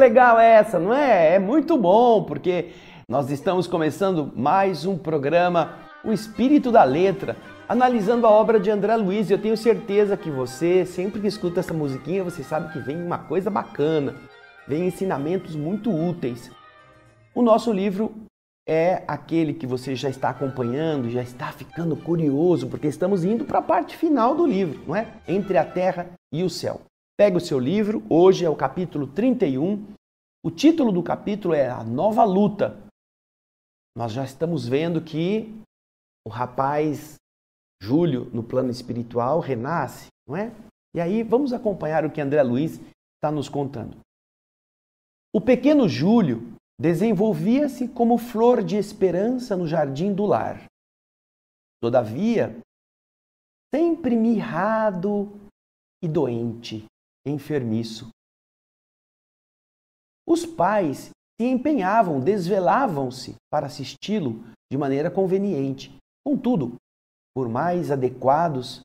legal essa, não é? É muito bom, porque nós estamos começando mais um programa, O Espírito da Letra, analisando a obra de André Luiz. Eu tenho certeza que você, sempre que escuta essa musiquinha, você sabe que vem uma coisa bacana, vem ensinamentos muito úteis. O nosso livro é aquele que você já está acompanhando, já está ficando curioso, porque estamos indo para a parte final do livro, não é? Entre a Terra e o Céu. Pega o seu livro, hoje é o capítulo 31. O título do capítulo é A Nova Luta. Nós já estamos vendo que o rapaz Júlio, no plano espiritual, renasce, não é? E aí vamos acompanhar o que André Luiz está nos contando. O pequeno Júlio desenvolvia-se como flor de esperança no jardim do lar. Todavia, sempre mirrado e doente, enfermiço. Os pais se empenhavam, desvelavam-se para assisti-lo de maneira conveniente. Contudo, por mais adequados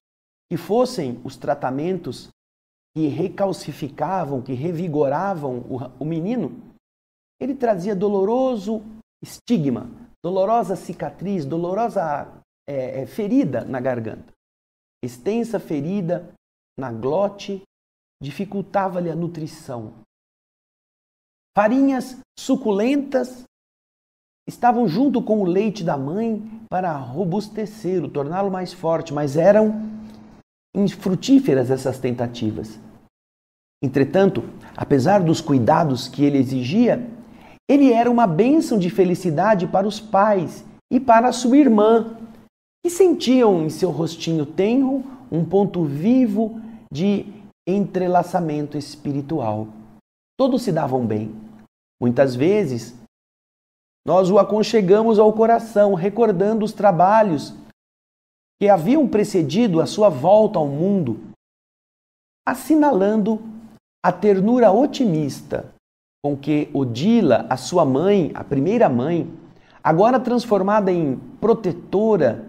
que fossem os tratamentos que recalcificavam, que revigoravam o menino, ele trazia doloroso estigma, dolorosa cicatriz, dolorosa ferida na garganta. Extensa ferida na glote dificultava-lhe a nutrição. Farinhas suculentas estavam junto com o leite da mãe para robustecê-lo, torná-lo mais forte, mas eram infrutíferas essas tentativas. Entretanto, apesar dos cuidados que ele exigia, ele era uma bênção de felicidade para os pais e para a sua irmã, que sentiam em seu rostinho tenro um ponto vivo de entrelaçamento espiritual. Todos se davam bem. Muitas vezes, nós o aconchegamos ao coração, recordando os trabalhos que haviam precedido a sua volta ao mundo, assinalando a ternura otimista com que Odila, a sua mãe, a primeira mãe, agora transformada em protetora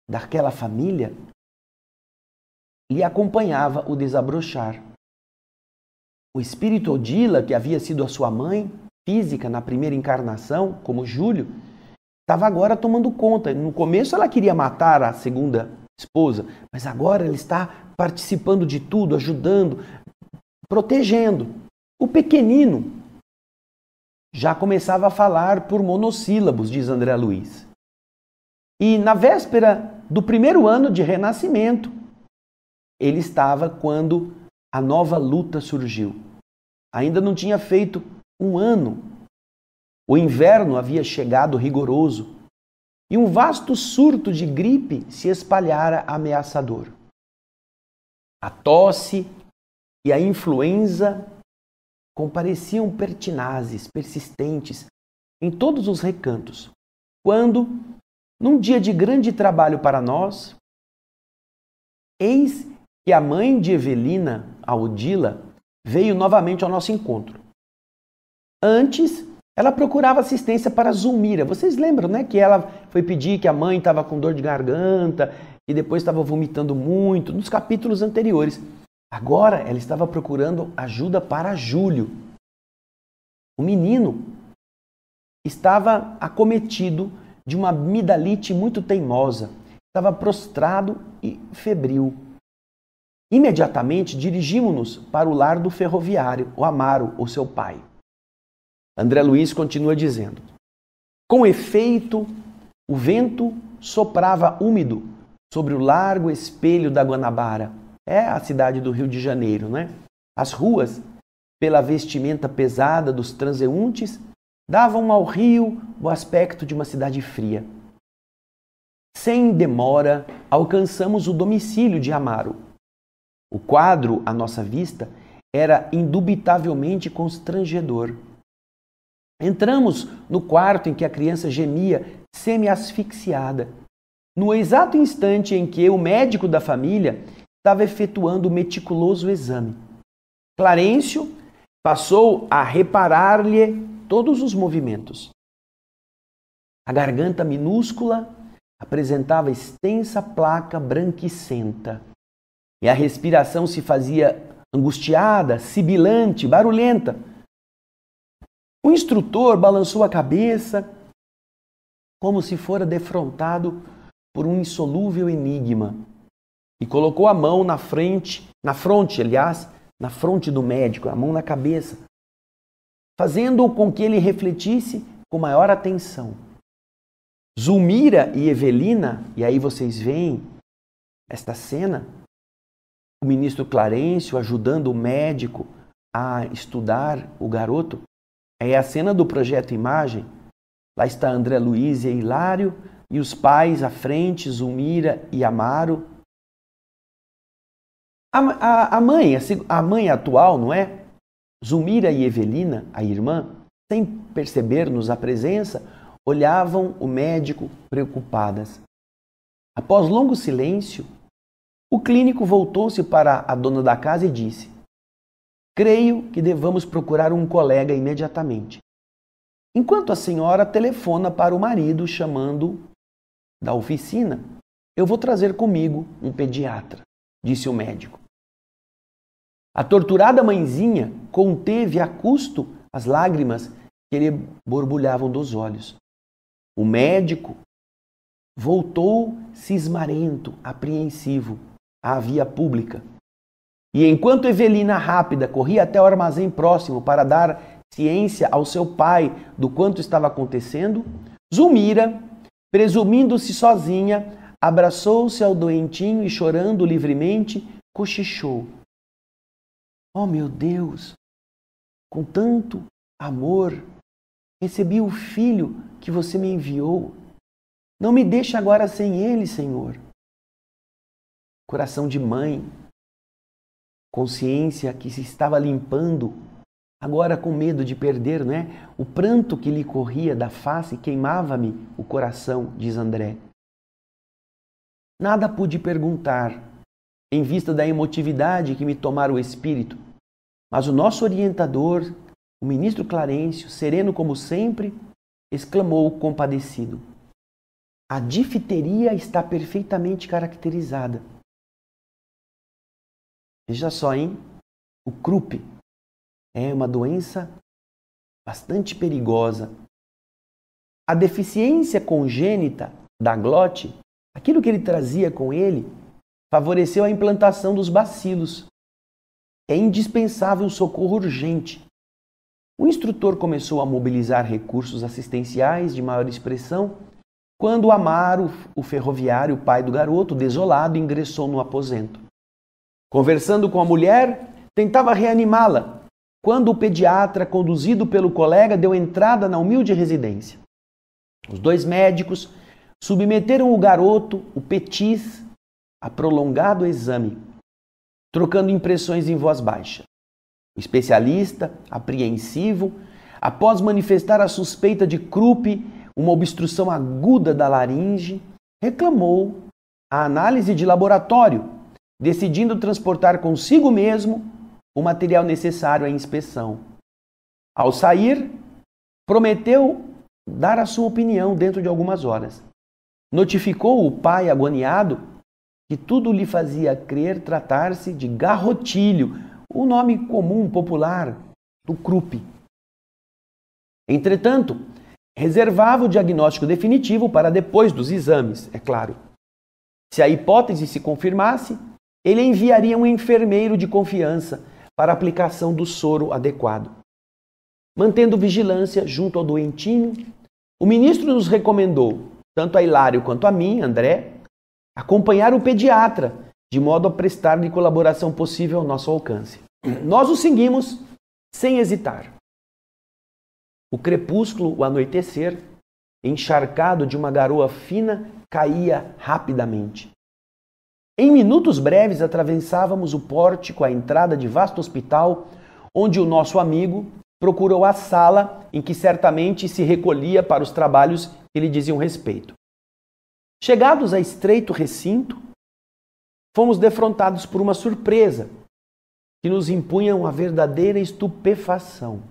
daquela família, lhe acompanhava o desabrochar. O espírito Odila, que havia sido a sua mãe física na primeira encarnação, como Júlio, estava agora tomando conta. No começo ela queria matar a segunda esposa, mas agora ela está participando de tudo, ajudando, protegendo. O pequenino já começava a falar por monossílabos, diz André Luiz. E na véspera do primeiro ano de renascimento, ele estava quando a nova luta surgiu. Ainda não tinha feito um ano. O inverno havia chegado rigoroso e um vasto surto de gripe se espalhara ameaçador. A tosse e a influenza compareciam pertinazes, persistentes, em todos os recantos, quando, num dia de grande trabalho para nós, eis que a mãe de Evelina, a Odila, veio novamente ao nosso encontro. Antes, ela procurava assistência para Zulmira. Vocês lembram, né? Que ela foi pedir que a mãe estava com dor de garganta e depois estava vomitando muito, nos capítulos anteriores. Agora, ela estava procurando ajuda para Júlio. O menino estava acometido de uma amidalite muito teimosa. Estava prostrado e febril. Imediatamente dirigimos-nos para o lar do ferroviário, o Amaro, o seu pai. André Luiz continua dizendo: com efeito, o vento soprava úmido sobre o largo espelho da Guanabara. É a cidade do Rio de Janeiro, né? As ruas, pela vestimenta pesada dos transeuntes, davam ao rio o aspecto de uma cidade fria. Sem demora, alcançamos o domicílio de Amaro. O quadro, à nossa vista, era indubitavelmente constrangedor. Entramos no quarto em que a criança gemia, semi-asfixiada. No exato instante em que o médico da família estava efetuando o meticuloso exame. Clarencio passou a reparar-lhe todos os movimentos. A garganta minúscula apresentava extensa placa branquicenta e a respiração se fazia angustiada, sibilante, barulhenta. O instrutor balançou a cabeça como se fora defrontado por um insolúvel enigma e colocou a mão na fronte do médico, a mão na cabeça, fazendo com que ele refletisse com maior atenção. Zulmira e Evelina, e aí vocês veem esta cena, o ministro Clarencio ajudando o médico a estudar o garoto, é a cena do Projeto Imagem. Lá está André Luiz e Hilário, e os pais à frente, Zulmira e Amaro. A mãe atual, não é? Zulmira e Evelina, a irmã, sem perceber-nos a presença, olhavam o médico preocupadas. Após longo silêncio, o clínico voltou-se para a dona da casa e disse: "Creio que devamos procurar um colega imediatamente. Enquanto a senhora telefona para o marido chamando da oficina, eu vou trazer comigo um pediatra", disse o médico. A torturada mãezinha conteve a custo as lágrimas que lhe borbulhavam dos olhos. O médico voltou cismarento, apreensivo, à via pública. E enquanto Evelina rápida corria até o armazém próximo para dar ciência ao seu pai do quanto estava acontecendo, Zulmira, presumindo-se sozinha, abraçou-se ao doentinho e, chorando livremente, cochichou: "Oh, meu Deus, com tanto amor, recebi o filho que você me enviou. Não me deixe agora sem ele, Senhor." Coração de mãe, consciência que se estava limpando, agora com medo de perder, não é? O pranto que lhe corria da face queimava-me o coração, diz André. Nada pude perguntar, em vista da emotividade que me tomara o espírito, mas o nosso orientador, o ministro Clarencio, sereno como sempre, exclamou compadecido: "A difteria está perfeitamente caracterizada." Veja só, hein? O Krupp é uma doença bastante perigosa. A deficiência congênita da glote, aquilo que ele trazia com ele, favoreceu a implantação dos bacilos. É indispensável um socorro urgente. O instrutor começou a mobilizar recursos assistenciais de maior expressão quando Amaro, o ferroviário, o pai do garoto, desolado, ingressou no aposento. Conversando com a mulher, tentava reanimá-la, quando o pediatra, conduzido pelo colega, deu entrada na humilde residência. Os dois médicos submeteram o garoto, o Petis, a prolongado exame, trocando impressões em voz baixa. O especialista, apreensivo, após manifestar a suspeita de Krupp, uma obstrução aguda da laringe, reclamou a análise de laboratório, decidindo transportar consigo mesmo o material necessário à inspeção. Ao sair, prometeu dar a sua opinião dentro de algumas horas. Notificou o pai agoniado que tudo lhe fazia crer tratar-se de garrotilho, o nome comum popular do Krupp. Entretanto, reservava o diagnóstico definitivo para depois dos exames, é claro. Se a hipótese se confirmasse, ele enviaria um enfermeiro de confiança para a aplicação do soro adequado. Mantendo vigilância junto ao doentinho, o ministro nos recomendou, tanto a Hilário quanto a mim, André, acompanhar o pediatra, de modo a prestar-lhe colaboração possível ao nosso alcance. Nós o seguimos sem hesitar. O crepúsculo, o anoitecer, encharcado de uma garoa fina, caía rapidamente. Em minutos breves atravessávamos o pórtico à entrada de vasto hospital, onde o nosso amigo procurou a sala em que certamente se recolhia para os trabalhos que lhe diziam respeito. Chegados a estreito recinto, fomos defrontados por uma surpresa que nos impunha uma verdadeira estupefação.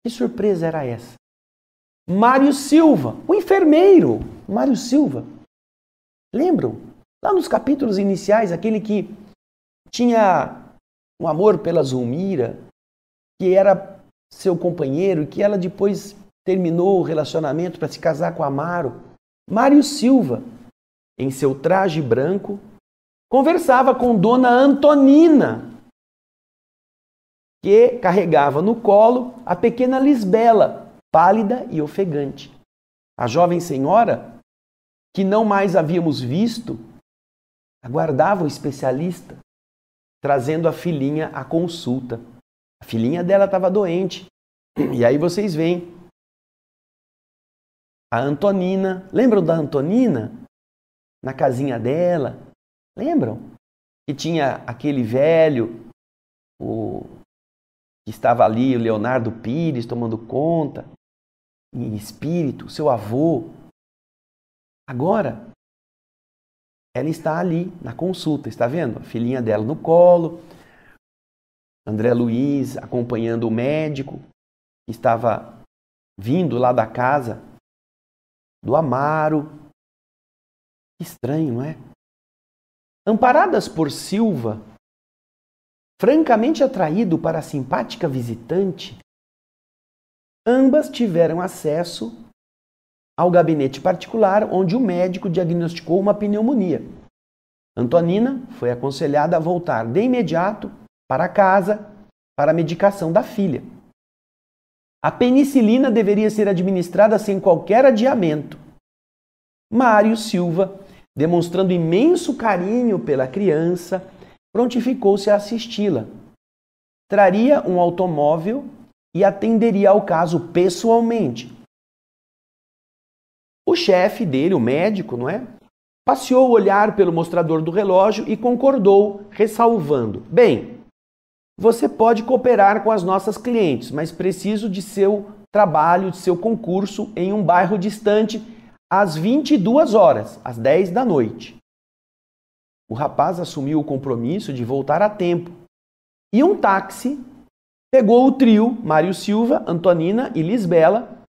Que surpresa era essa? Mário Silva, o enfermeiro, Mário Silva. Lembram? Lá nos capítulos iniciais, aquele que tinha um amor pela Zulmira, que era seu companheiro e que ela depois terminou o relacionamento para se casar com Amaro. Mário Silva, em seu traje branco, conversava com Dona Antonina, que carregava no colo a pequena Lisbela, pálida e ofegante. A jovem senhora, que não mais havíamos visto, aguardava o especialista, trazendo a filhinha à consulta. A filhinha dela estava doente. E aí vocês veem a Antonina. Lembram da Antonina? Na casinha dela. Lembram? Que tinha aquele velho, que estava ali, o Leonardo Pires, tomando conta, em espírito, seu avô. Agora, ela está ali na consulta, está vendo? A filhinha dela no colo, André Luiz acompanhando o médico, que estava vindo lá da casa do Amaro. Que estranho, não é? Amparadas por Silva, francamente atraído para a simpática visitante, ambas tiveram acesso ao gabinete particular onde o médico diagnosticou uma pneumonia. Antonina foi aconselhada a voltar de imediato para casa para a medicação da filha. A penicilina deveria ser administrada sem qualquer adiamento. Mário Silva, demonstrando imenso carinho pela criança, prontificou-se a assisti-la. Traria um automóvel e atenderia ao caso pessoalmente. O chefe dele, o médico, não é? Passeou o olhar pelo mostrador do relógio e concordou, ressalvando: bem, você pode cooperar com as nossas clientes, mas preciso de seu trabalho, de seu concurso em um bairro distante às 22 horas, às 10 da noite. O rapaz assumiu o compromisso de voltar a tempo. E um táxi pegou o trio, Mário Silva, Antonina e Lisbela,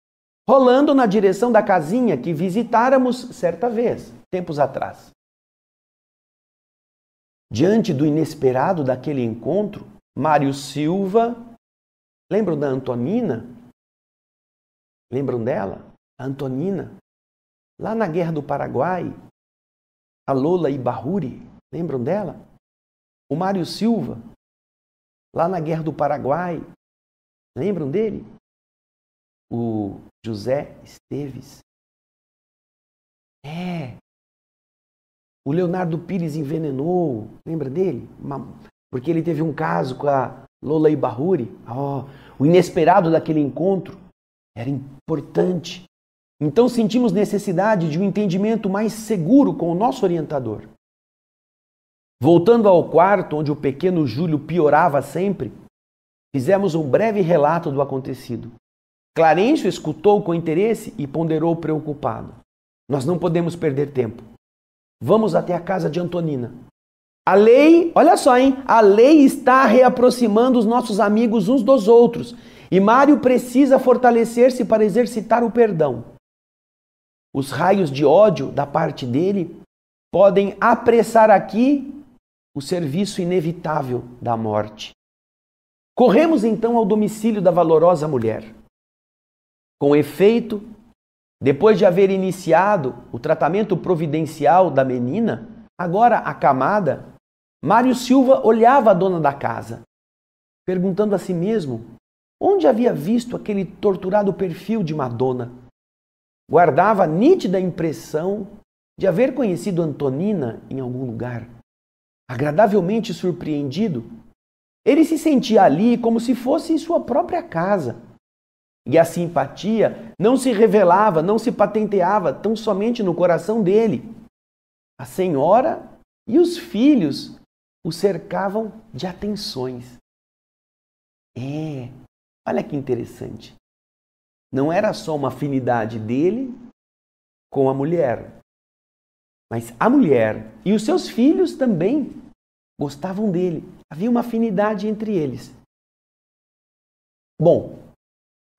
rolando na direção da casinha que visitáramos certa vez, tempos atrás. Diante do inesperado daquele encontro, Mário Silva, lembram da Antonina? Lembram dela? A Antonina, lá na Guerra do Paraguai, a Lola Ibarruri, lembram dela? O Mário Silva, lá na Guerra do Paraguai, lembram dele? O José Esteves. O Leonardo Pires envenenou, lembra dele? Porque ele teve um caso com a Lola Ibarruri. O inesperado daquele encontro era importante. Então sentimos necessidade de um entendimento mais seguro com o nosso orientador. Voltando ao quarto, onde o pequeno Júlio piorava sempre, fizemos um breve relato do acontecido. Clarencio escutou com interesse e ponderou preocupado. Nós não podemos perder tempo. Vamos até a casa de Antonina. A lei, olha só, hein? A lei está reaproximando os nossos amigos uns dos outros. E Mário precisa fortalecer-se para exercitar o perdão. Os raios de ódio da parte dele podem apressar aqui o serviço inevitável da morte. Corremos então ao domicílio da valorosa mulher. Com efeito, depois de haver iniciado o tratamento providencial da menina, agora acamada, Mário Silva olhava a dona da casa, perguntando a si mesmo onde havia visto aquele torturado perfil de Madonna. Guardava a nítida impressão de haver conhecido Antonina em algum lugar. Agradavelmente surpreendido, ele se sentia ali como se fosse em sua própria casa. E a simpatia não se revelava, não se patenteava tão somente no coração dele. A senhora e os filhos o cercavam de atenções. Olha que interessante. Não era só uma afinidade dele com a mulher, mas a mulher e os seus filhos também gostavam dele. Havia uma afinidade entre eles. Bom,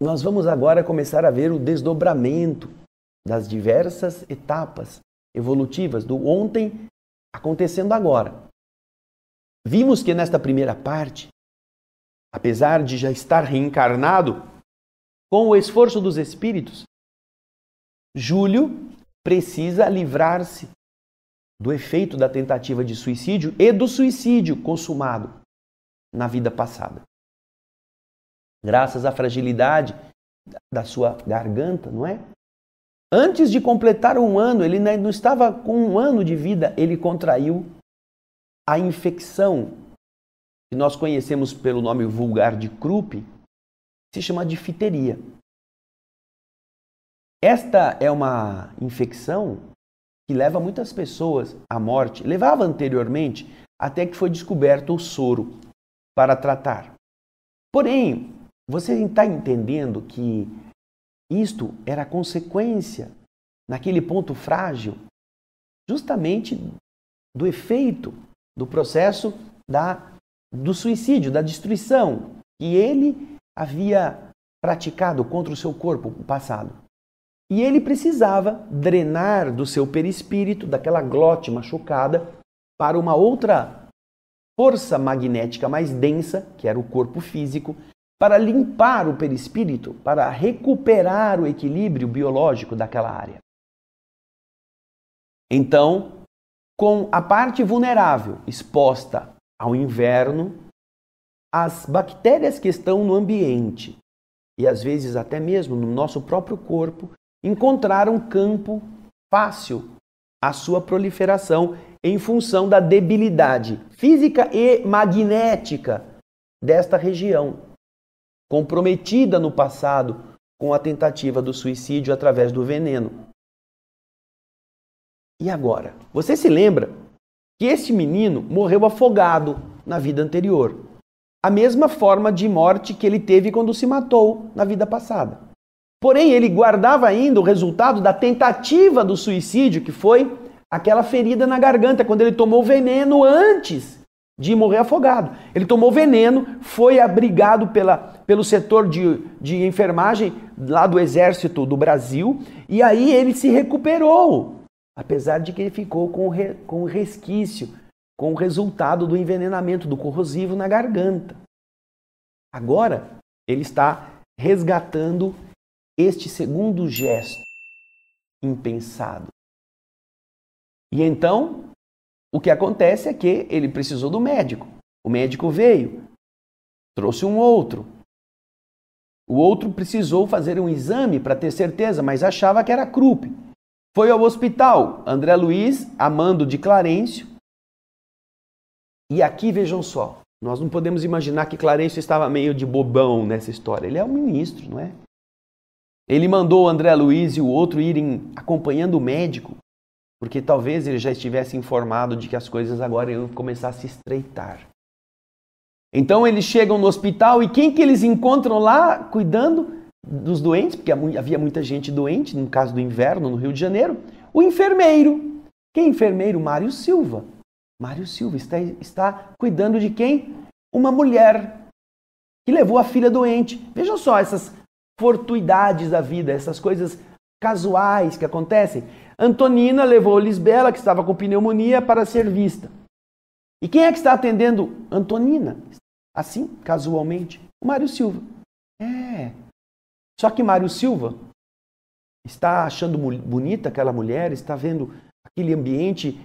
nós vamos agora começar a ver o desdobramento das diversas etapas evolutivas do ontem acontecendo agora. Vimos que nesta primeira parte, apesar de já estar reencarnado, com o esforço dos espíritos, Júlio precisa livrar-se do efeito da tentativa de suicídio e do suicídio consumado na vida passada. Graças à fragilidade da sua garganta, não é? Antes de completar 1 ano, ele não estava com 1 ano de vida, ele contraiu a infecção que nós conhecemos pelo nome vulgar de Krupp, se chama difteria. Esta é uma infecção que leva muitas pessoas à morte. Levava anteriormente, até que foi descoberto o soro para tratar. Porém, você está entendendo que isto era consequência, naquele ponto frágil, justamente do efeito do processo do suicídio, da destruição que ele havia praticado contra o seu corpo no passado. E ele precisava drenar do seu perispírito, daquela glote machucada, para uma outra força magnética mais densa, que era o corpo físico, para limpar o perispírito, para recuperar o equilíbrio biológico daquela área. Então, com a parte vulnerável exposta ao inverno, as bactérias que estão no ambiente e às vezes até mesmo no nosso próprio corpo encontraram campo fácil à sua proliferação em função da debilidade física e magnética desta região, comprometida no passado com a tentativa do suicídio através do veneno. E agora? Você se lembra que este menino morreu afogado na vida anterior. A mesma forma de morte que ele teve quando se matou na vida passada. Porém, ele guardava ainda o resultado da tentativa do suicídio, que foi aquela ferida na garganta, quando ele tomou veneno antes de morrer afogado. Ele tomou veneno, foi abrigado pelo setor de enfermagem lá do Exército do Brasil, e aí ele se recuperou, apesar de que ele ficou com o resquício, com o resultado do envenenamento, do corrosivo na garganta. Agora, ele está resgatando este segundo gesto impensado. E então, o que acontece é que ele precisou do médico. O médico veio, trouxe um outro. O outro precisou fazer um exame para ter certeza, mas achava que era Krupp. Foi ao hospital, André Luiz, amando de Clarencio. E aqui, vejam só, nós não podemos imaginar que Clarencio estava meio de bobão nessa história. Ele é um ministro, não é? Ele mandou o André Luiz e o outro irem acompanhando o médico, porque talvez ele já estivesse informado de que as coisas agora iam começar a se estreitar. Então eles chegam no hospital e quem que eles encontram lá cuidando dos doentes? Porque havia muita gente doente, no caso do inverno, no Rio de Janeiro. O enfermeiro. Quem é enfermeiro? Mário Silva. Mário Silva está cuidando de quem? Uma mulher que levou a filha doente. Vejam só essas fortuidades da vida, essas coisas casuais que acontecem. Antonina levou Lisbela, que estava com pneumonia, para ser vista. E quem é que está atendendo Antonina? Assim, casualmente, o Mário Silva. Só que Mário Silva está achando bonita aquela mulher, está vendo aquele ambiente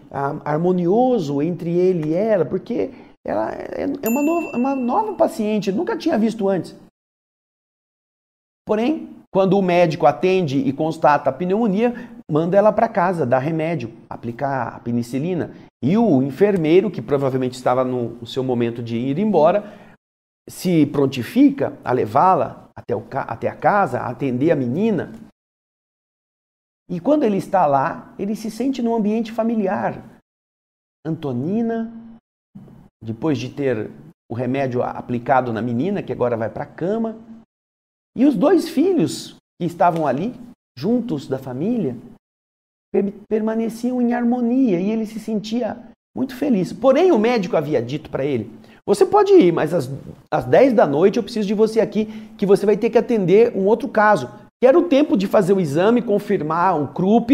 harmonioso entre ele e ela, porque ela é uma nova paciente, nunca tinha visto antes. Porém, quando o médico atende e constata a pneumonia, manda ela para casa, dá remédio, aplicar a penicilina. E o enfermeiro, que provavelmente estava no seu momento de ir embora, se prontifica a levá-la até a casa, a atender a menina. E quando ele está lá, ele se sente num ambiente familiar. Antonina, depois de ter o remédio aplicado na menina, que agora vai para a cama, e os 2 filhos que estavam ali, juntos da família, permaneciam em harmonia e ele se sentia muito feliz. Porém, o médico havia dito para ele: você pode ir, mas às 10 da noite eu preciso de você aqui, que você vai ter que atender um outro caso. Que era o tempo de fazer o exame, confirmar o Krupp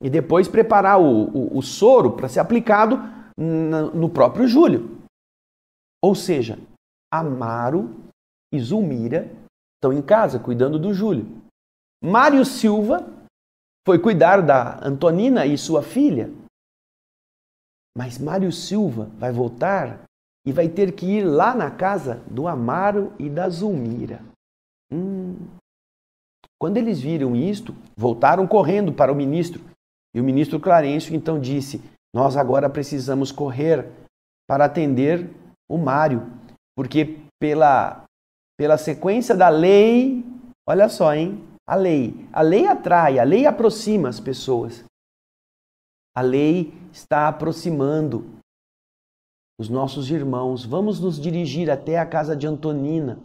e depois preparar o soro para ser aplicado no próprio Júlio. Ou seja, Amaro e Zulmira estão em casa cuidando do Júlio. Mário Silva foi cuidar da Antonina e sua filha. Mas Mário Silva vai voltar e vai ter que ir lá na casa do Amaro e da Zulmira. Quando eles viram isto, voltaram correndo para o ministro. E o ministro Clarencio então disse: nós agora precisamos correr para atender o Mário, porque pela sequência da lei, olha só, hein? A lei atrai, a lei aproxima as pessoas. A lei está aproximando os nossos irmãos. Vamos nos dirigir até a casa de Antonina.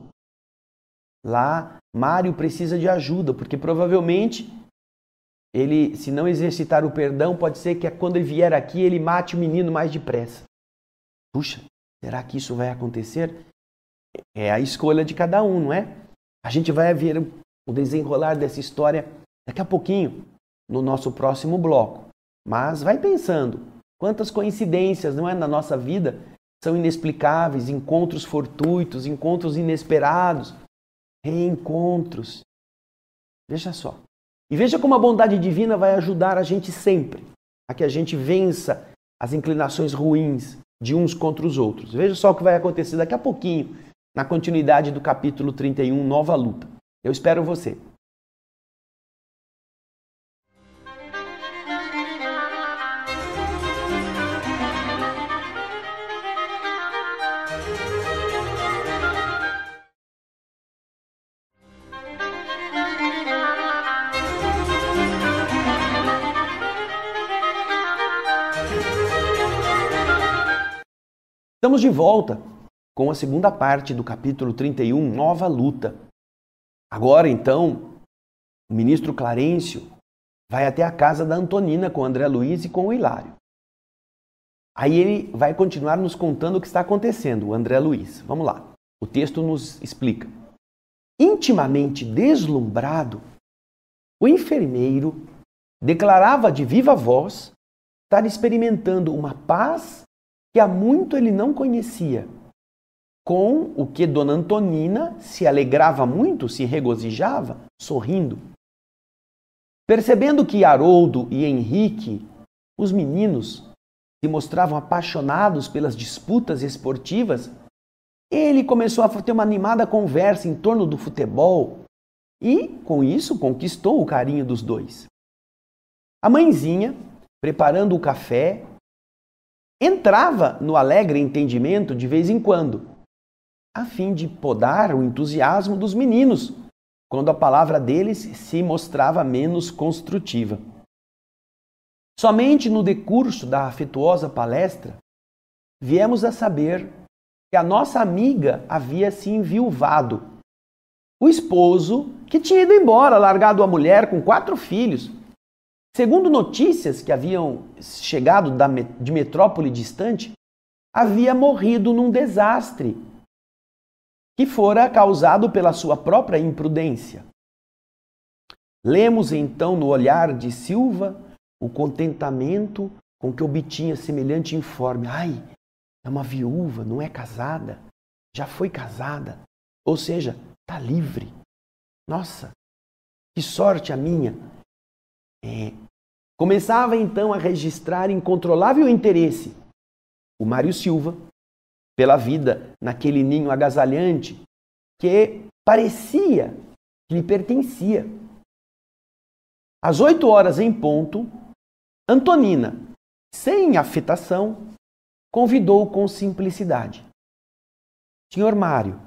Lá, Mário precisa de ajuda, porque provavelmente ele, se não exercitar o perdão, pode ser que quando ele vier aqui, ele mate o menino mais depressa. Puxa, será que isso vai acontecer? É a escolha de cada um, não é? A gente vai ver o desenrolar dessa história daqui a pouquinho, no nosso próximo bloco. Mas vai pensando, quantas coincidências, não é, na nossa vida são inexplicáveis, encontros fortuitos, encontros inesperados, reencontros. Veja só. E veja como a bondade divina vai ajudar a gente sempre a que a gente vença as inclinações ruins de uns contra os outros. Veja só o que vai acontecer daqui a pouquinho, na continuidade do capítulo 31, Nova Luta. Eu espero você. Estamos de volta com a segunda parte do capítulo 31, Nova Luta. Agora, então, o ministro Clarencio vai até a casa da Antonina com o André Luiz e com o Hilário. Aí ele vai continuar nos contando o que está acontecendo, o André Luiz. Vamos lá. O texto nos explica. Intimamente deslumbrado, o enfermeiro declarava de viva voz estar experimentando uma paz que há muito ele não conhecia, com o que Dona Antonina se alegrava muito, se regozijava, sorrindo. Percebendo que Haroldo e Henrique, os meninos, se mostravam apaixonados pelas disputas esportivas, ele começou a ter uma animada conversa em torno do futebol e, com isso, conquistou o carinho dos dois. A mãezinha, preparando o café, entrava no alegre entendimento de vez em quando, a fim de podar o entusiasmo dos meninos, quando a palavra deles se mostrava menos construtiva. Somente no decurso da afetuosa palestra, viemos a saber que a nossa amiga havia se enviuvado. O esposo, que tinha ido embora, largado a mulher com 4 filhos, segundo notícias que haviam chegado de metrópole distante, havia morrido num desastre que fora causado pela sua própria imprudência. Lemos então no olhar de Silva o contentamento com que obtinha semelhante informe. Ai, é uma viúva, não é casada, já foi casada, ou seja, está livre. Nossa, que sorte a minha! Começava então a registrar incontrolável interesse o Mário Silva pela vida naquele ninho agasalhante que parecia que lhe pertencia. Às 8 horas em ponto, Antonina, sem afetação, convidou com simplicidade. Senhor Mário,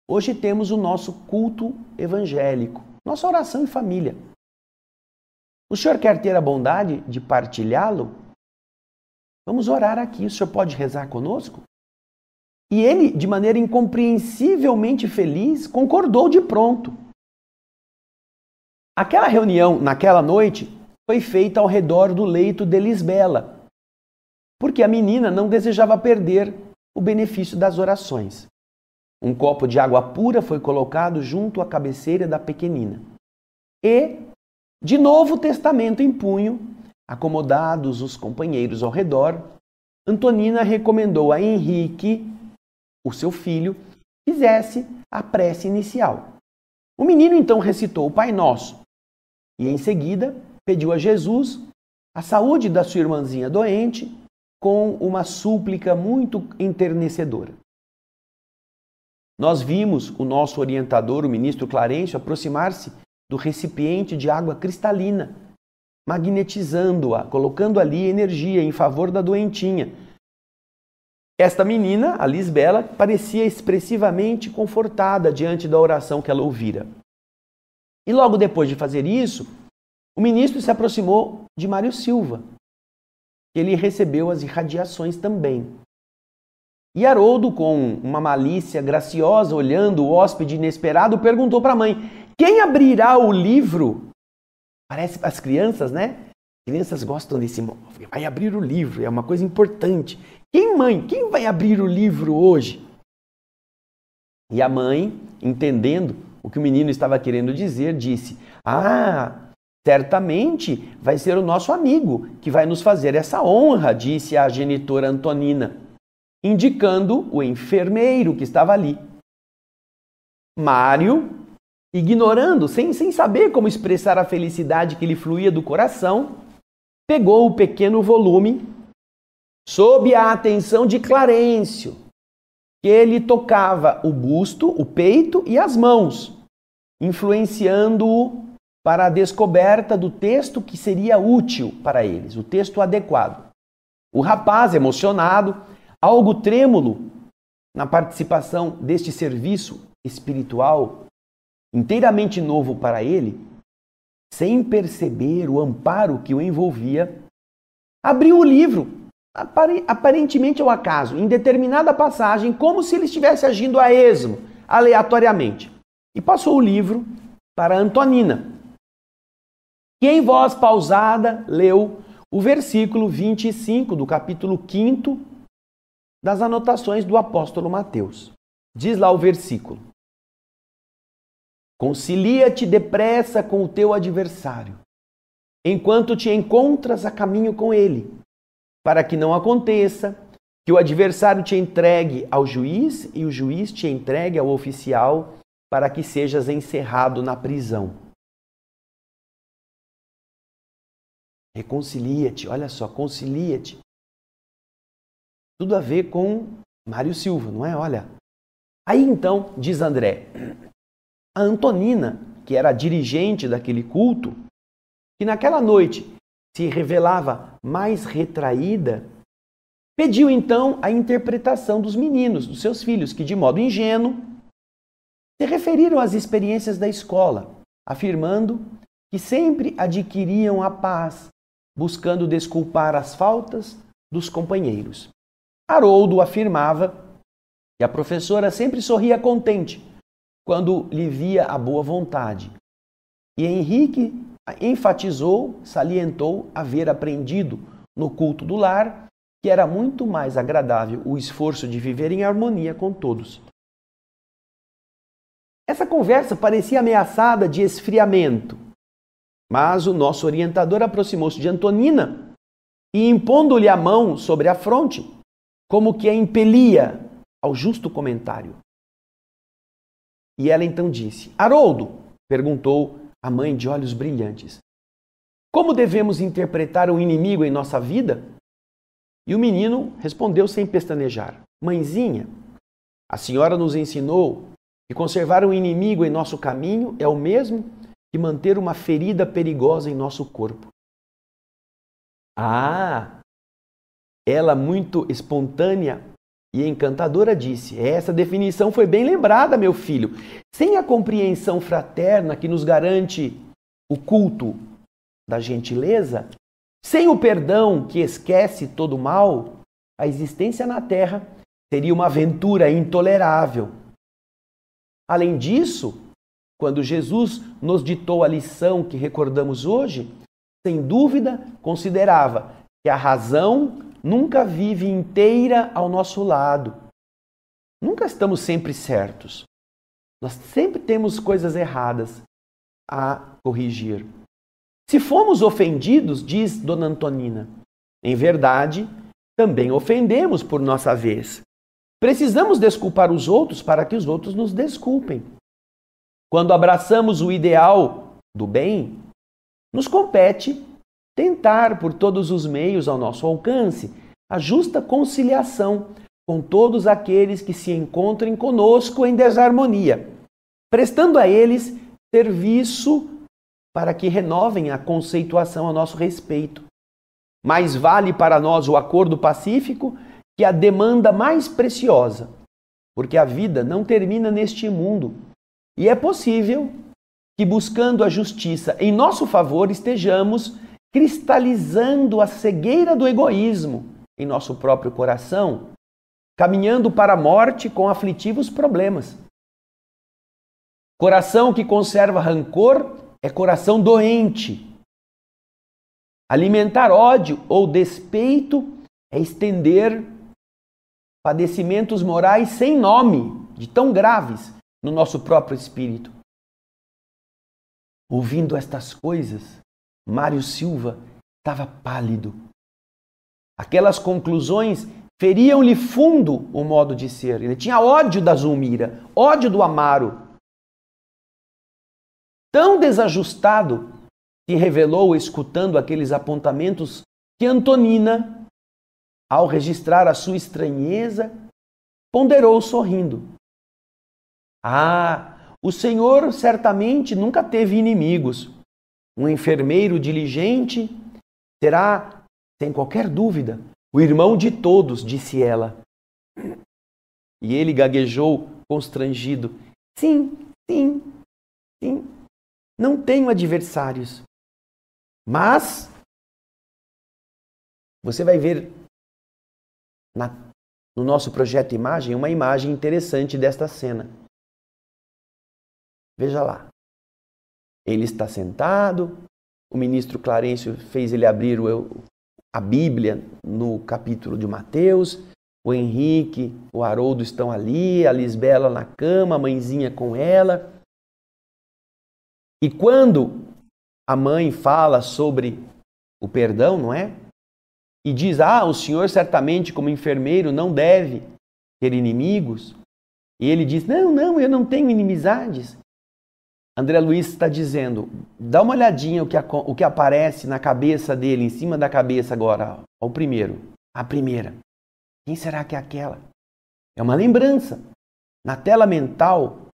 hoje temos o nosso culto evangélico, nossa oração em família. O senhor quer ter a bondade de partilhá-lo? Vamos orar aqui. O senhor pode rezar conosco? E ele, de maneira incompreensivelmente feliz, concordou de pronto. Aquela reunião, naquela noite, foi feita ao redor do leito de Lisbela, porque a menina não desejava perder o benefício das orações. Um copo de água pura foi colocado junto à cabeceira da pequenina. E, de novo, o testamento em punho, acomodados os companheiros ao redor, Antonina recomendou a Henrique o seu filho, fizesse a prece inicial. O menino então recitou o Pai Nosso e em seguida pediu a Jesus a saúde da sua irmãzinha doente com uma súplica muito enternecedora. Nós vimos o nosso orientador, o ministro Clarencio, aproximar-se do recipiente de água cristalina, magnetizando-a, colocando ali energia em favor da doentinha. Esta menina, a Lisbela, parecia expressivamente confortada diante da oração que ela ouvira. E logo depois de fazer isso, o ministro se aproximou de Mário Silva. Ele recebeu as irradiações também. E Haroldo, com uma malícia graciosa, olhando o hóspede inesperado, perguntou para a mãe: quem abrirá o livro? Parece as crianças, né? As crianças gostam desse... Vai abrir o livro, é uma coisa importante. Quem vai abrir o livro hoje? E a mãe, entendendo o que o menino estava querendo dizer, disse: certamente vai ser o nosso amigo que vai nos fazer essa honra, disse a genitora Antonina, indicando o enfermeiro que estava ali. Mário, ignorando, sem saber como expressar a felicidade que lhe fluía do coração, pegou o pequeno volume, sob a atenção de Clarencio, que ele tocava o busto, o peito e as mãos, influenciando-o para a descoberta do texto que seria útil para eles, o texto adequado. O rapaz, emocionado, algo trêmulo na participação deste serviço espiritual, inteiramente novo para ele, sem perceber o amparo que o envolvia, abriu o livro, aparentemente ao acaso, em determinada passagem, como se ele estivesse agindo a esmo, aleatoriamente, e passou o livro para Antonina, que em voz pausada leu o versículo 25 do capítulo 5 das anotações do apóstolo Mateus. Diz lá o versículo: concilia-te depressa com o teu adversário, enquanto te encontras a caminho com ele, para que não aconteça que o adversário te entregue ao juiz e o juiz te entregue ao oficial, para que sejas encerrado na prisão. Reconcilia-te, olha só, concilia-te. Tudo a ver com Mário Silva, não é? Olha. Aí então, diz André, a Antonina, que era a dirigente daquele culto, que naquela noite se revelava mais retraída, pediu então a interpretação dos meninos, dos seus filhos, que de modo ingênuo se referiram às experiências da escola, afirmando que sempre adquiriam a paz, buscando desculpar as faltas dos companheiros. Haroldo afirmava que a professora sempre sorria contente quando lhe via a boa vontade. E Henrique enfatizou, salientou haver aprendido no culto do lar que era muito mais agradável o esforço de viver em harmonia com todos. Essa conversa parecia ameaçada de esfriamento, mas o nosso orientador aproximou-se de Antonina e, impondo-lhe a mão sobre a fronte, como que a impelia ao justo comentário. E ela então disse: Haroldo, perguntou a mãe de olhos brilhantes, como devemos interpretar o inimigo em nossa vida? E o menino respondeu sem pestanejar: Mãezinha, a senhora nos ensinou que conservar um inimigo em nosso caminho é o mesmo que manter uma ferida perigosa em nosso corpo. Ela, muito espontânea e encantadora, disse: essa definição foi bem lembrada, meu filho. Sem a compreensão fraterna que nos garante o culto da gentileza, sem o perdão que esquece todo o mal, a existência na terra seria uma aventura intolerável. Além disso, quando Jesus nos ditou a lição que recordamos hoje, sem dúvida considerava que a razão nunca vive inteira ao nosso lado. Nunca estamos sempre certos. Nós sempre temos coisas erradas a corrigir. Se fomos ofendidos, diz Dona Antonina, em verdade, também ofendemos por nossa vez. Precisamos desculpar os outros para que os outros nos desculpem. Quando abraçamos o ideal do bem, nos compete tentar, por todos os meios ao nosso alcance, a justa conciliação com todos aqueles que se encontrem conosco em desarmonia, prestando a eles serviço para que renovem a conceituação a nosso respeito. Mais vale para nós o acordo pacífico que a demanda mais preciosa, porque a vida não termina neste mundo e é possível que, buscando a justiça em nosso favor, estejamos cristalizando a cegueira do egoísmo em nosso próprio coração, caminhando para a morte com aflitivos problemas. Coração que conserva rancor é coração doente. Alimentar ódio ou despeito é estender padecimentos morais sem nome, de tão graves, no nosso próprio espírito. Ouvindo estas coisas, Mário Silva estava pálido. Aquelas conclusões feriam-lhe fundo o modo de ser. Ele tinha ódio da Zulmira, ódio do Amaro. Tão desajustado se revelou escutando aqueles apontamentos que Antonina, ao registrar a sua estranheza, ponderou sorrindo. O senhor certamente nunca teve inimigos. Um enfermeiro diligente será, sem qualquer dúvida, o irmão de todos, disse ela. E ele gaguejou, constrangido. Sim. Não tenho adversários. Mas você vai ver no nosso projeto Imagem uma imagem interessante desta cena. Veja lá. Ele está sentado, o ministro Clarencio fez ele abrir a Bíblia no capítulo de Mateus, o Henrique, o Haroldo estão ali, a Lisbela na cama, a mãezinha com ela. E quando a mãe fala sobre o perdão, não é? E diz, o senhor certamente como enfermeiro não deve ter inimigos. E ele diz, não, eu não tenho inimizades. André Luiz está dizendo, dá uma olhadinha o que aparece na cabeça dele, em cima da cabeça agora, ao primeiro. A primeira. Quem será que é aquela? É uma lembrança. Na tela mental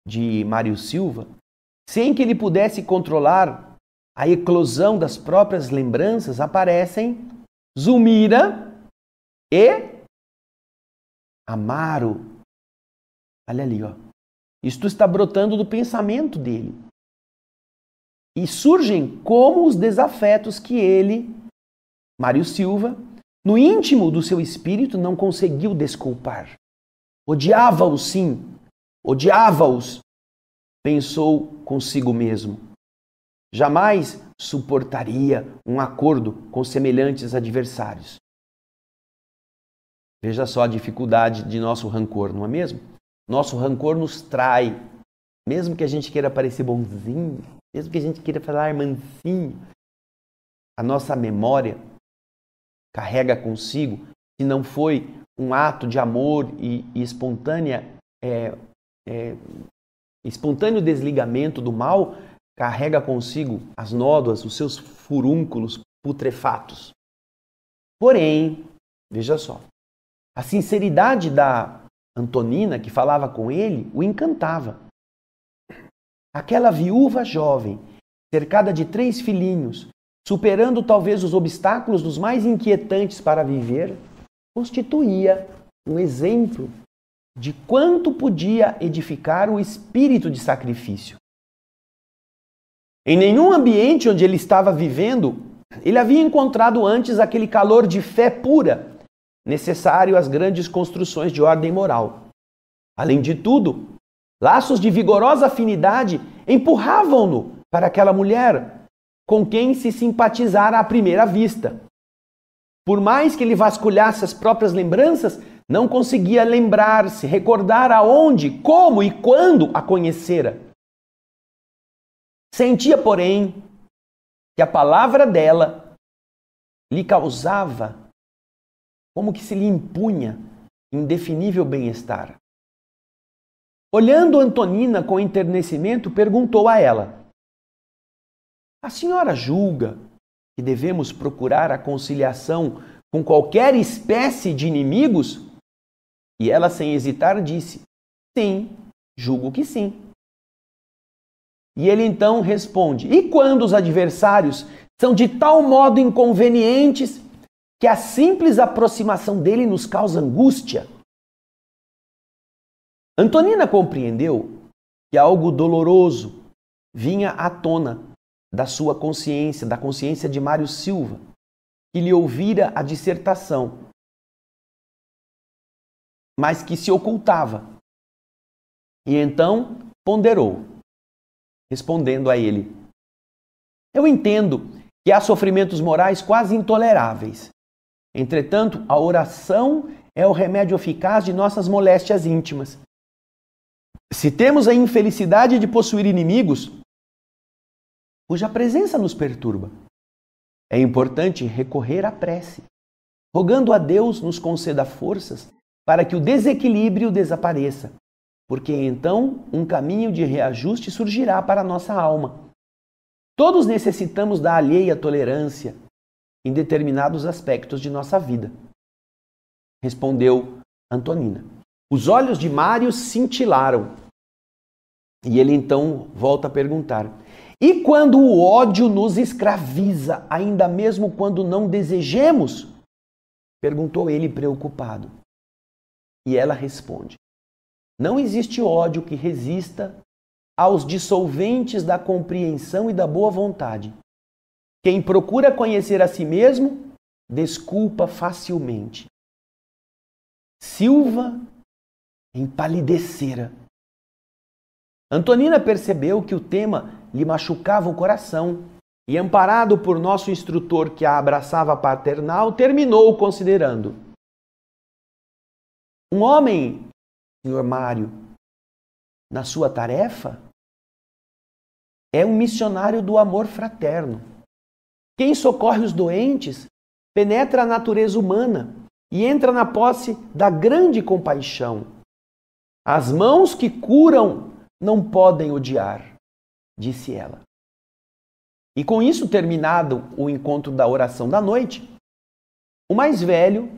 de Mário Silva, sem que ele pudesse controlar a eclosão das próprias lembranças, aparecem Zulmira e Amaro. Olha ali, ó. Isto está brotando do pensamento dele. E surgem como os desafetos que ele, Mário Silva, no íntimo do seu espírito, não conseguiu desculpar. Odiava-os, sim. Odiava-os, pensou consigo mesmo. Jamais suportaria um acordo com semelhantes adversários. Veja só a dificuldade de nosso rancor, não é mesmo? Nosso rancor nos trai, mesmo que a gente queira parecer bonzinho, mesmo que a gente queira falar mansinho, a nossa memória carrega consigo, se não foi um ato de amor e espontâneo desligamento do mal, carrega consigo as nódoas, os seus furúnculos putrefatos. Porém, veja só, a sinceridade da Antonina, que falava com ele, o encantava. Aquela viúva jovem, cercada de 3 filhinhos, superando talvez os obstáculos dos mais inquietantes para viver, constituía um exemplo de quanto podia edificar o espírito de sacrifício. Em nenhum ambiente onde ele estava vivendo, ele havia encontrado antes aquele calor de fé pura, necessário às grandes construções de ordem moral. Além de tudo, laços de vigorosa afinidade empurravam-no para aquela mulher com quem se simpatizara à primeira vista. Por mais que ele vasculhasse as próprias lembranças, não conseguia lembrar-se, recordar aonde, como e quando a conhecera. Sentia, porém, que a palavra dela lhe causava como que se lhe impunha indefinível bem-estar. Olhando Antonina com enternecimento, perguntou a ela: a senhora julga que devemos procurar a conciliação com qualquer espécie de inimigos? E ela, sem hesitar, disse: sim, julgo que sim. E ele então responde: e quando os adversários são de tal modo inconvenientes que a simples aproximação dele nos causa angústia? Antonina compreendeu que algo doloroso vinha à tona da sua consciência, da consciência de Mário Silva, que lhe ouvira a dissertação, mas que se ocultava. E então ponderou, respondendo a ele: eu entendo que há sofrimentos morais quase intoleráveis. Entretanto, a oração é o remédio eficaz de nossas moléstias íntimas. Se temos a infelicidade de possuir inimigos, cuja presença nos perturba, é importante recorrer à prece, rogando a Deus nos conceda forças para que o desequilíbrio desapareça, porque então um caminho de reajuste surgirá para a nossa alma. Todos necessitamos da alheia tolerância em determinados aspectos de nossa vida. Respondeu Antonina. Os olhos de Mário cintilaram. E ele então volta a perguntar: e quando o ódio nos escraviza, ainda mesmo quando não desejemos? Perguntou ele preocupado. E ela responde: não existe ódio que resista aos dissolventes da compreensão e da boa vontade. Quem procura conhecer a si mesmo, desculpa facilmente. Silva empalidecera. Antonina percebeu que o tema lhe machucava o coração e, amparado por nosso instrutor que a abraçava paternal, terminou considerando: um homem, senhor Mário, na sua tarefa, é um missionário do amor fraterno. Quem socorre os doentes penetra a natureza humana e entra na posse da grande compaixão. As mãos que curam não podem odiar, disse ela. E com isso, terminado o encontro da oração da noite, o mais velho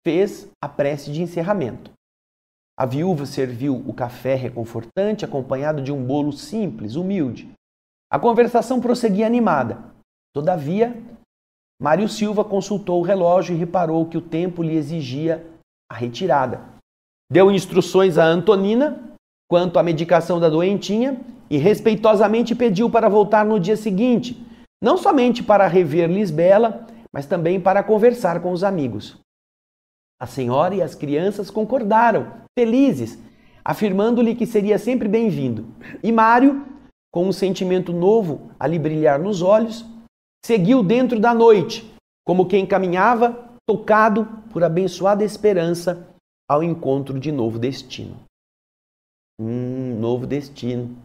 fez a prece de encerramento. A viúva serviu o café reconfortante, acompanhado de um bolo simples, humilde. A conversação prosseguia animada. Todavia, Mário Silva consultou o relógio e reparou que o tempo lhe exigia a retirada. Deu instruções a Antonina quanto à medicação da doentinha e respeitosamente pediu para voltar no dia seguinte, não somente para rever Lisbela, mas também para conversar com os amigos. A senhora e as crianças concordaram, felizes, afirmando-lhe que seria sempre bem-vindo. E Mário, com um sentimento novo a lhe brilhar nos olhos, seguiu dentro da noite, como quem caminhava, tocado por abençoada esperança, ao encontro de novo destino. Novo destino.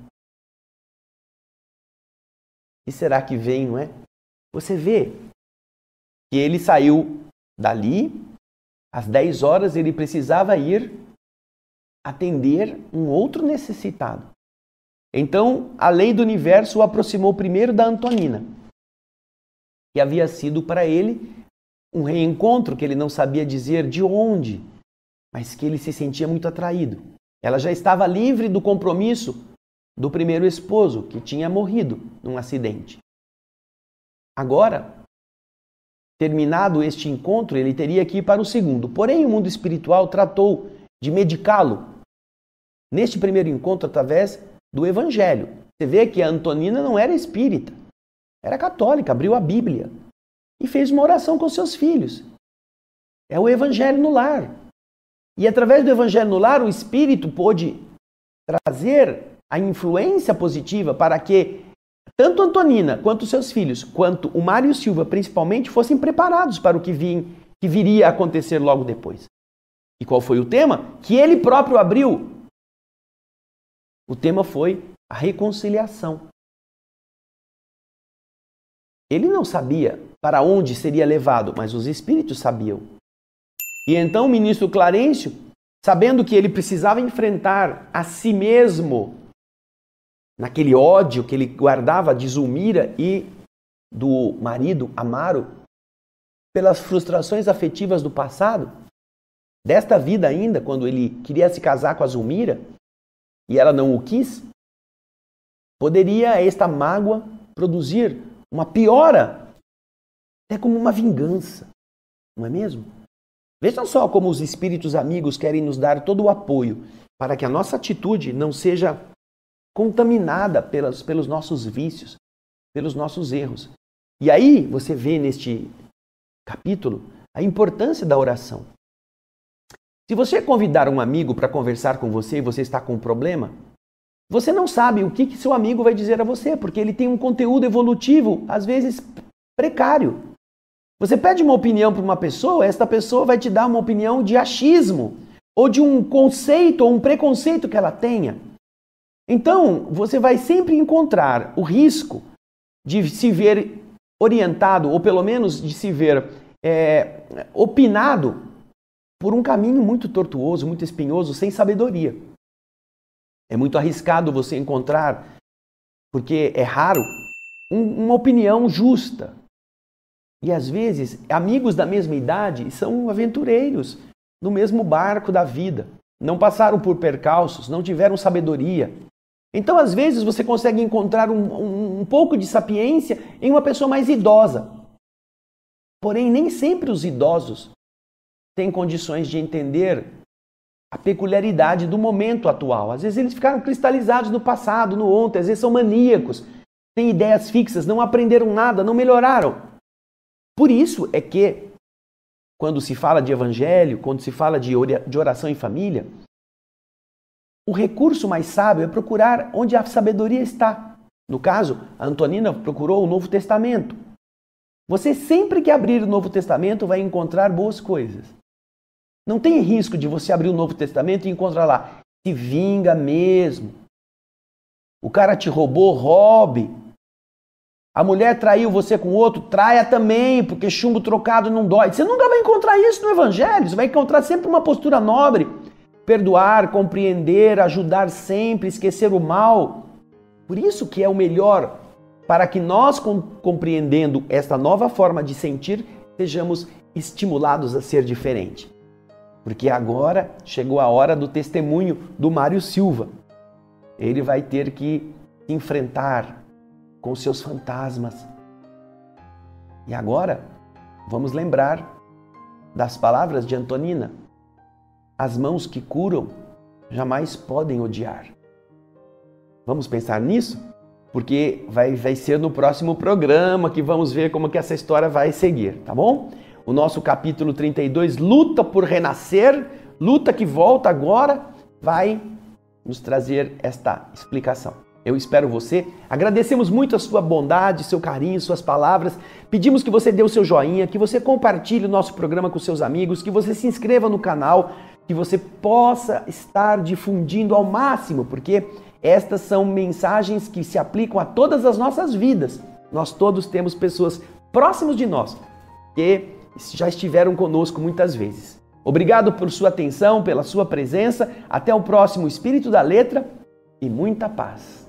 E será que vem, não é? Você vê que ele saiu dali, às 10 horas ele precisava ir atender um outro necessitado. Então, a lei do universo o aproximou primeiro da Antonina, que havia sido para ele um reencontro que ele não sabia dizer de onde, mas que ele se sentia muito atraído. Ela já estava livre do compromisso do primeiro esposo, que tinha morrido num acidente. Agora, terminado este encontro, ele teria que ir para o segundo. Porém, o mundo espiritual tratou de medicá-lo neste primeiro encontro através do Evangelho. Você vê que a Antonina não era espírita, era católica, abriu a Bíblia e fez uma oração com seus filhos. É o Evangelho no lar. E através do Evangelho no lar, o Espírito pôde trazer a influência positiva para que tanto Antonina, quanto seus filhos, quanto o Mário Silva, principalmente, fossem preparados para o que viria a acontecer logo depois. E qual foi o tema? Que ele próprio abriu. O tema foi a reconciliação. Ele não sabia para onde seria levado, mas os Espíritos sabiam. E então o ministro Clarencio, sabendo que ele precisava enfrentar a si mesmo, naquele ódio que ele guardava de Zulmira e do marido Amaro, pelas frustrações afetivas do passado, desta vida ainda, quando ele queria se casar com a Zulmira e ela não o quis, poderia esta mágoa produzir uma piora, até como uma vingança, não é mesmo? Vejam só como os espíritos amigos querem nos dar todo o apoio para que a nossa atitude não seja contaminada pelos nossos vícios, pelos nossos erros. E aí você vê neste capítulo a importância da oração. Se você convidar um amigo para conversar com você e você está com um problema, você não sabe o que seu amigo vai dizer a você, porque ele tem um conteúdo evolutivo, às vezes precário. Você pede uma opinião para uma pessoa, esta pessoa vai te dar uma opinião de achismo, ou de um conceito ou um preconceito que ela tenha. Então, você vai sempre encontrar o risco de se ver orientado, ou pelo menos de se ver opinado por um caminho muito tortuoso, muito espinhoso, sem sabedoria. É muito arriscado você encontrar, porque é raro, uma opinião justa. E às vezes, amigos da mesma idade são aventureiros no mesmo barco da vida. Não passaram por percalços, não tiveram sabedoria. Então, às vezes, você consegue encontrar um pouco de sapiência em uma pessoa mais idosa. Porém, nem sempre os idosos têm condições de entender a peculiaridade do momento atual. Às vezes, eles ficaram cristalizados no passado, no ontem. Às vezes, são maníacos, têm ideias fixas, não aprenderam nada, não melhoraram. Por isso é que, quando se fala de evangelho, quando se fala de oração em família, o recurso mais sábio é procurar onde a sabedoria está. No caso, a Antonina procurou o Novo Testamento. Você sempre que abrir o Novo Testamento vai encontrar boas coisas. Não tem risco de você abrir o Novo Testamento e encontrar lá, se vinga mesmo. O cara te roubou, roube. A mulher traiu você com outro, traia também, porque chumbo trocado não dói. Você nunca vai encontrar isso no Evangelho. Você vai encontrar sempre uma postura nobre. Perdoar, compreender, ajudar sempre, esquecer o mal. Por isso que é o melhor, para que nós, compreendendo esta nova forma de sentir, sejamos estimulados a ser diferente. Porque agora chegou a hora do testemunho do Mário Silva. Ele vai ter que enfrentar com seus fantasmas. E agora, vamos lembrar das palavras de Antonina. As mãos que curam jamais podem odiar. Vamos pensar nisso? Porque vai ser no próximo programa que vamos ver como que essa história vai seguir, tá bom? O nosso capítulo 32, Luta por Renascer, luta que volta agora, vai nos trazer esta explicação. Eu espero você. Agradecemos muito a sua bondade, seu carinho, suas palavras. Pedimos que você dê o seu joinha, que você compartilhe o nosso programa com seus amigos, que você se inscreva no canal, que você possa estar difundindo ao máximo, porque estas são mensagens que se aplicam a todas as nossas vidas. Nós todos temos pessoas próximas de nós que já estiveram conosco muitas vezes. Obrigado por sua atenção, pela sua presença. Até o próximo Espírito da Letra e muita paz.